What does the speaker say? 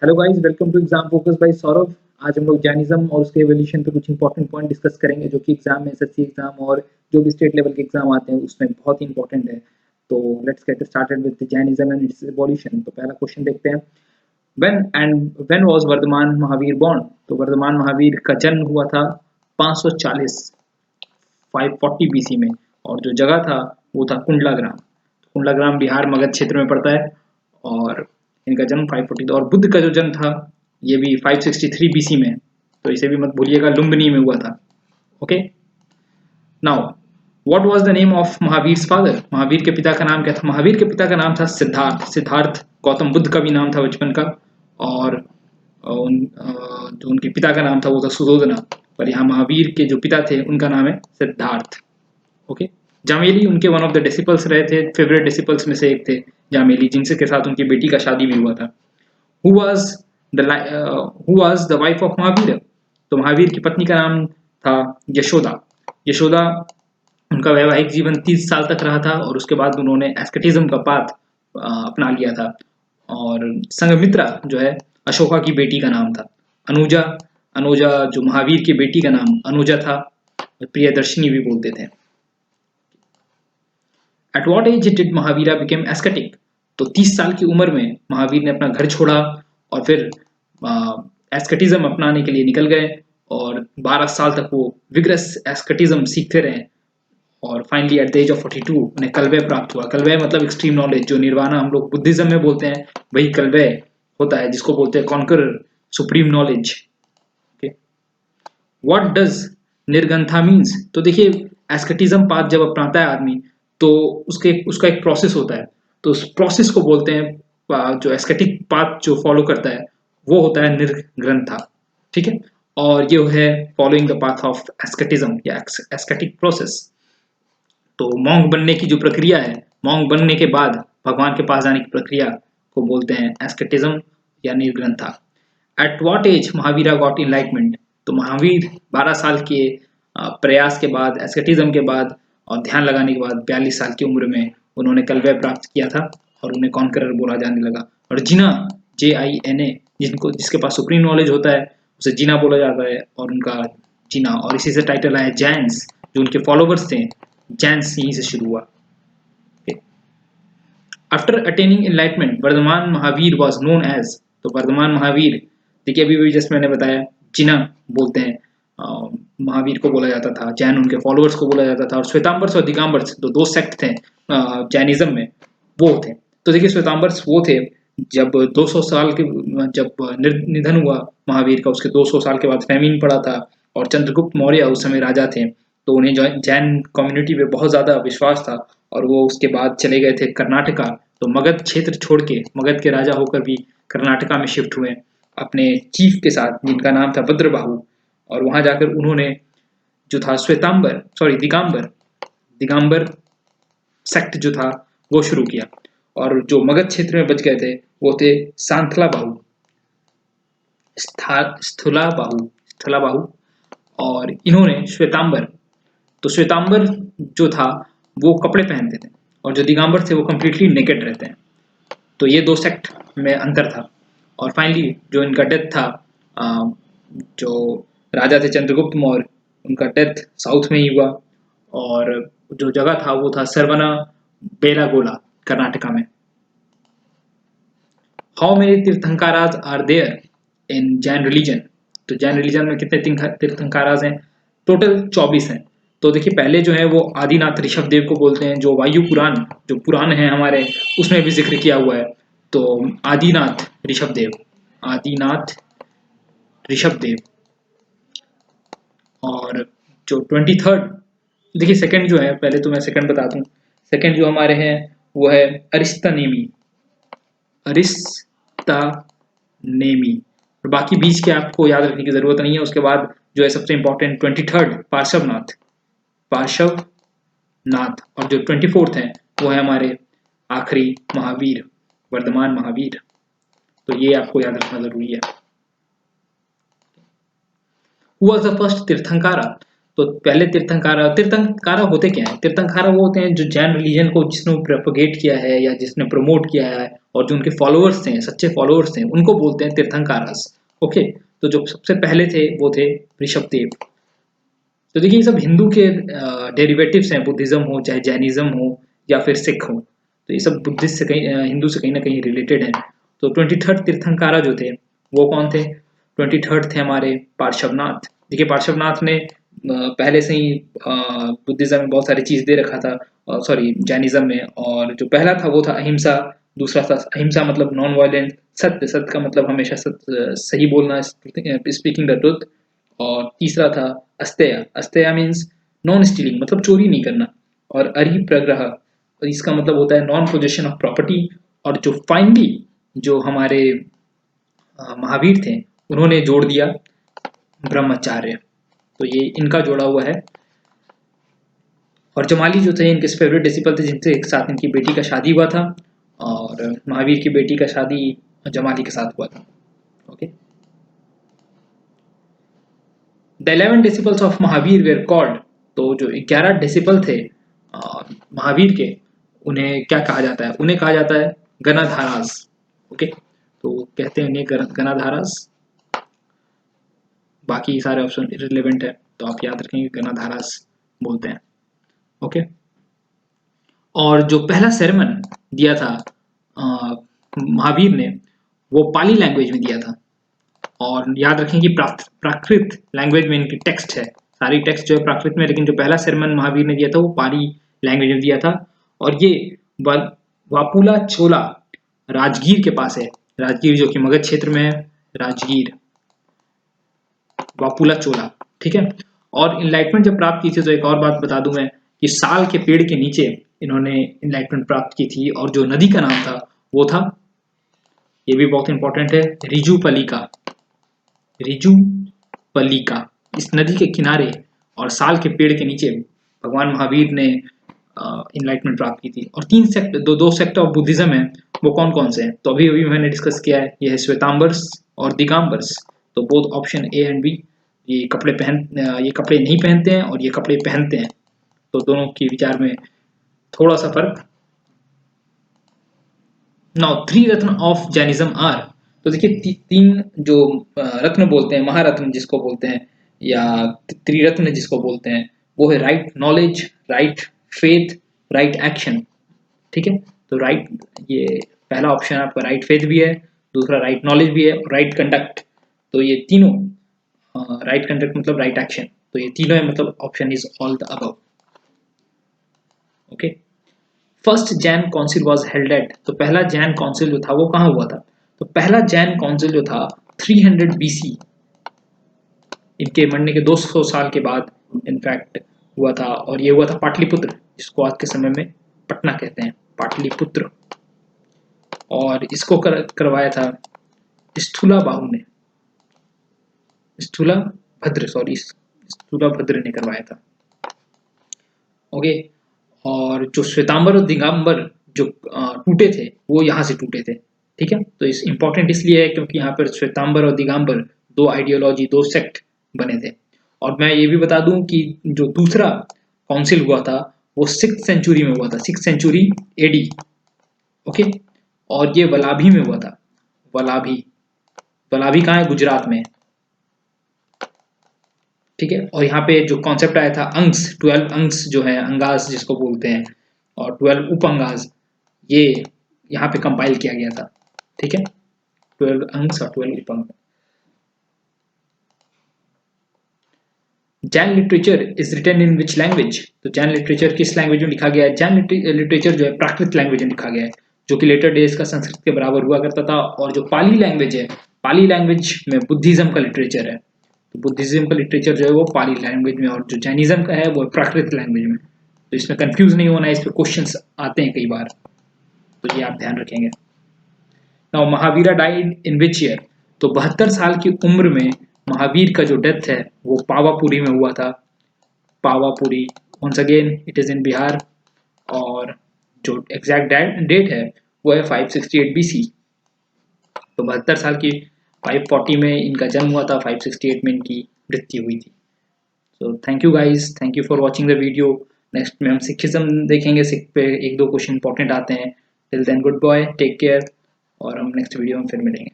Hello guys, welcome to exam focus by Saurabh. आज हम लोग जैनिज्म और उसके एवोल्यूशन पे कुछ इंपॉर्टेंट पॉइंट डिस्कस करेंगे जो कि एग्जाम में एसएससी एग्जाम और जो भी स्टेट लेवल के एग्जाम आते हैं उसमें बहुत ही इंपॉर्टेंट है। तो let's get started with Jainism and its evolution. तो पहला क्वेश्चन देखते हैं, when was Vardhaman Mahavir born? तो वर्धमान महावीर का जन्म हुआ था 540 540 बीसी में, और जो जगह था वो था कुंडला ग्राम। कुंडला ग्राम बिहार मगध क्षेत्र में पड़ता है, और इनका जन्म 540 और बुद्ध का जो जन्म था ये भी 563 बीसी में, तो इसे भी मत भूलिएगा, लुम्बिनी में हुआ था। Okay, now what was the name of Mahavir father? Mahavir के पिता का नाम क्या था? महावीर के पिता का नाम था सिद्धार्थ। सिद्धार्थ गौतम बुद्ध का भी नाम था बचपन का, और जो उनके पिता का नाम था वो था सुधोधना, पर यहाँ महावीर के जो पिता थे उनका नाम है सिद्धार्थ। ओके, जामेली उनके वन ऑफ द डिसिपल्स रहे थे, फेवरेट डिसिपल्स में से एक थे जामेली, जिनसे के साथ उनकी बेटी का शादी भी हुआ था। Who was the wife of Mahavir? तो महावीर की पत्नी का नाम था यशोदा। यशोदा, उनका वैवाहिक जीवन 30 साल तक रहा था, और उसके बाद उन्होंने एस्केटिज्म का पाथ अपना लिया था। और संघमित्रा जो है अशोका की बेटी का नाम था। अनुजा, अनुजा जो महावीर की बेटी का नाम अनुजा था, प्रियदर्शिनी भी बोलते थे। At what age did Mahavira became ascetic? तो 30 साल की उम्र में महावीर ने अपना घर छोड़ा और फिर एस्केटिज्म अपनाने के लिए निकल गए, और 12 साल तक वो विग्रस एस्केटिज्म सीखते रहे, और finally at the age of 42 उन्हें कल्वय प्राप्त हुआ। कल्वय मतलब एक्सट्रीम नॉलेज, जो निर्वाणा हम लोग बुद्धिज्म में बोलते हैं वही कल्वय होता है, जिसको बोलते हैं conquer, supreme knowledge. What does Nirgantha means? तो देखिए, एस्केटिज्म पाथ जब अपनाता है आदमी तो उसका एक प्रोसेस होता है, तो उस प्रोसेस को बोलते हैं, जो एस्केटिक पाथ जो फॉलो करता है वो होता है निर्ग्रंथा। ठीक है, और ये है फॉलोइंग द पाथ ऑफ एस्केटिज्म या एस्केटिक प्रोसेस। तो मॉन्क बनने की जो प्रक्रिया है, मॉन्क बनने के बाद भगवान के पास जाने की प्रक्रिया को बोलते हैं एस्केटिज्म या Nirgrantha. At what age Mahavira got enlightenment? तो महावीर 12 साल के प्रयास के बाद, एस्केटिज्म के बाद और ध्यान लगाने के बाद 42 साल की उम्र में उन्होंने कल्वय प्राप्त किया था, और उन्हें कॉन्करर बोला जाने लगा। और जिना, JINA, जिसके पास सुप्रीम नॉलेज होता है उसे जिना बोला जाता है, और उनका जिना, और इसी से टाइटल आया जैन्स, जो उनके फॉलोवर्स थे, जैन्स यहीं से शुरू हुआ। After attaining enlightenment Vardhaman Mahavir was known as? तो वर्धमान महावीर, देखिए अभी भी जस्ट मैंने बताया, जिना बोलते हैं, महावीर को बोला जाता था, जैन उनके फॉलोअर्स को बोला जाता था, और श्वेतांबर्स और दिगंबर्स दो सेक्ट थे जैनिज्म में, वो थे। तो देखिए, श्वेतांबर्स वो थे जब 200 साल के, जब निधन हुआ महावीर का, उसके 200 साल के बाद फैमिन पड़ा था, और चंद्रगुप्त मौर्य उस समय राजा थे, तो उन्हें जैन कम्युनिटी पे बहुत ज्यादा विश्वास था, और वो उसके बाद चले गए थे कर्नाटका। तो मगध क्षेत्र छोड़ के, मगध के राजा होकर भी कर्नाटका में शिफ्ट हुए अपने चीफ के साथ, जिनका नाम था भद्रबाहु, और वहां जाकर उन्होंने जो था दिगांबर दिगांबर सेक्ट जो था वो शुरू किया, और जो मगध क्षेत्र में बच गए थे वो थे सांथला बाहु, स्थला बाहु, और इन्होंने श्वेतांबर, तो श्वेतांबर जो था वो कपड़े पहनते थे, और जो दिगंबर थे वो कम्प्लीटली नेकेड रहते हैं। तो ये दो सेक्ट में अंतर था, और फाइनली जो इनका डेथ था, जो राजा थे चंद्रगुप्त मौर्य, उनका डेथ साउथ में ही हुआ, और जो जगह था वो था सरवना बेलागोला, कर्नाटका में। How many Tirthankaras are there in Jain religion? तो जैन रिलीजन में कितने तीर्थंकाराज हैं? टोटल 24 हैं। तो देखिए, पहले जो है वो आदिनाथ ऋषभ देव को बोलते हैं, जो वायु पुराण, जो पुराण है हमारे, उसमें भी जिक्र किया हुआ है। तो आदिनाथ ऋषभ देव, आदिनाथ ऋषभ देव। और जो 23rd, देखिए सेकंड जो है, पहले तो मैं सेकंड बता दूं, सेकंड जो हमारे हैं वो है अरिस्ता नेमी, अरिस्ता नेमी, और बाकी बीच के आपको याद रखने की जरूरत नहीं है। उसके बाद जो है सबसे इंपॉर्टेंट 23rd पार्श्वनाथ, पार्श्वनाथ, और जो 24th है वो है हमारे आखिरी महावीर, वर्धमान महावीर। तो ये आपको याद रखना जरूरी है। Who was the first Tirthankara? तो पहले तीर्थंकारा होते क्या है? तीर्थंकारा वो होते हैं जो जैन रिलीजन को जिसने प्रोपोगेट किया है या जिसने प्रमोट किया है और जो उनके फॉलोअर्स हैं, सच्चे फॉलोअर्स हैं, उनको बोलते हैं तीर्थंकारास। ओके, तो जो सबसे पहले थे वो थे ऋषभदेव। तो देखिए ये सब हिंदू के डेरिवेटिव्स हैं, बुद्धिज्म हो चाहे जैनिज्म हो या फिर सिख हो, तो ये सब बुद्धिस्ट से कहीं हिंदू से कहीं ना कहीं रिलेटेड हैं। तो 23rd तीर्थंकारा जो थे वो कौन थे? 23rd थे हमारे पार्श्वनाथ। देखिए पार्श्वनाथ ने पहले से ही बुद्धिज्म में बहुत सारी चीज दे रखा था, सॉरी जैनिज्म में। और जो पहला था वो था अहिंसा, दूसरा था अहिंसा मतलब नॉन वायलेंट, सत्य, सत्य का मतलब हमेशा सत्य, सही बोलना, स्पीकिंग द ट्रुथ। और तीसरा था अस्तेय, अस्तेय मीन्स नॉन स्टीलिंग मतलब चोरी नहीं करना। और अरिप्रग्रह, और इसका मतलब होता है नॉन पोजेशन ऑफ प्रॉपर्टी। और जो फाइनली जो हमारे महावीर थे उन्होंने जोड़ दिया ब्रह्मचार्य, तो ये इनका जोड़ा हुआ है। और जमाली जो थे इनके फेवरेट डिसिपल थे, जिनसे एक साथ इनकी बेटी का शादी हुआ था, और महावीर की बेटी का शादी जमाली के साथ हुआ था। Okay, the 11 disciples of Mahavir where called, तो जो 11 डिसिपल थे महावीर के, उन्हें क्या कहा जाता है? उन्हें कहा जाता है गणाधारास। ओके, तो कहते हैं उन्हें गणाधारास। बाकी सारे ऑप्शन इररिलेवेंट है, तो आप याद रखेंगे गणाधारास बोलते हैं। ओके, और जो पहला सेरेमन दिया था महावीर ने वो पाली लैंग्वेज में दिया था। और याद रखें कि प्राकृत लैंग्वेज में इनकी टेक्स्ट है, सारी टेक्स्ट जो है प्राकृत में, लेकिन जो पहला सेरेमन महावीर ने दिया था वो पाली लैंग्वेज में दिया था। और ये वापुला चोला राजगीर के पास है, राजगीर जो कि मगध क्षेत्र में है, राजगीर वापुला चोला। ठीक है, और इनलाइटमेंट जब प्राप्त की थी, तो एक और बात बता दूं मैं कि साल के पेड़ के नीचे इन्होंने इनलाइटमेंट प्राप्त की थी, और जो नदी का नाम था वो था, ये भी बहुत इंपॉर्टेंट है, रिजुपलिका। रिजुपलिका, इस नदी के किनारे और साल के पेड़ के नीचे भगवान महावीर ने इनलाइटमेंट प्राप्त की थी। और दो सेक्ट ऑफ बुद्धिज्म है, वो कौन कौन से हैं? तो अभी अभी मैंने डिस्कस किया है, ये है श्वेतांबर्स और दिगंबर्स। तो both option A and B, ये कपड़े नहीं पहनते हैं और ये कपड़े पहनते हैं, तो दोनों के विचार में थोड़ा सा फर्क। Now 3 ratna of Jainism are, तो देखिए तीन जो रत्न बोलते हैं, महारत्न जिसको बोलते हैं, या त्रिरत्न जिसको बोलते हैं, वो है right knowledge, right faith, right action. ठीक है, तो राइट, ये पहला ऑप्शन आपका राइट फेथ भी है, दूसरा राइट नॉलेज भी है, और राइट कंडक्ट। तो ये तीनों, राइट कंडक्ट मतलब राइट एक्शन, तो ये तीनों है, मतलब option is all the above. Okay, first Jan council was held at, तो पहला जैन काउंसिल जो था वो कहाँ हुआ था? तो पहला जैन काउंसिल जो था 300 बीसी, इनके मरने के 200 साल के बाद इनफैक्ट हुआ था, और ये हुआ था पाटलिपुत्र, जिसको आज के समय में पटना कहते हैं, पाटलिपुत्र। और इसको करवाया था स्थूला बाहु ने, स्थूला भद्र ने करवाया था। ओके, और जो श्वेतांबर और दिगंबर जो टूटे थे वो यहाँ से टूटे थे। ठीक है, तो इस इंपॉर्टेंट इसलिए है क्योंकि यहाँ पर श्वेतांबर और दिगंबर दो आइडियोलॉजी, दो सेक्ट बने थे। और मैं ये भी बता दूं कि जो दूसरा काउंसिल हुआ था वो 6th सेंचुरी में हुआ था, 6th सेंचुरी एडी। ओके, और ये वलाभी में हुआ था, वलाभी। वलाभी कहाँ है? गुजरात में। ठीक है, और यहाँ पे जो कॉन्सेप्ट आया था अंग्स, 12 अंग्स जो है, अंगास जिसको बोलते हैं, और 12 उपअंगास, ये यहाँ पे कंपाइल किया गया था। ठीक है, 12 अंग्स और 12 उपअंग। Jain literature is written in which language, तो जैन लिटरेचर किस लैंग्वेज में लिखा गया है? जैन लिटरेचर जो है प्राकृत लैंग्वेज में लिखा गया है, जो कि लेटर डेज का संस्कृत के बराबर हुआ करता था। और जो पाली लैंग्वेज है, पाली लैंग्वेज में बुद्धिज्म का लिटरेचर है, तो बुद्धिज्म का लिटरेचर जो है वो पाली लैंग्वेज में, और जो जैनिज्म का है वो प्राकृत लैंग्वेज में। तो इसमें कंफ्यूज नहीं होना है, इस पर क्वेश्चंस आते हैं कई बार, तो ये आप ध्यान रखेंगे। Now Mahavira died in which year, तो 72 साल की उम्र में महावीर का जो डेथ है वो पावापुरी में हुआ था। Pawapuri, once again it is in Bihar, और जो एग्जैक्ट डेट है वो है 568 बीसी। तो 72 साल की 540 में इनका जन्म हुआ था, 568 में इनकी मृत्यु हुई थी। So thank you guys, thank you for watching the video. Next में हम सिखिज्म देखेंगे, सिख पे एक दो क्वेश्चन इंपॉर्टेंट आते हैं। Till then goodbye, take care, और हम नेक्स्ट वीडियो में फिर मिलेंगे।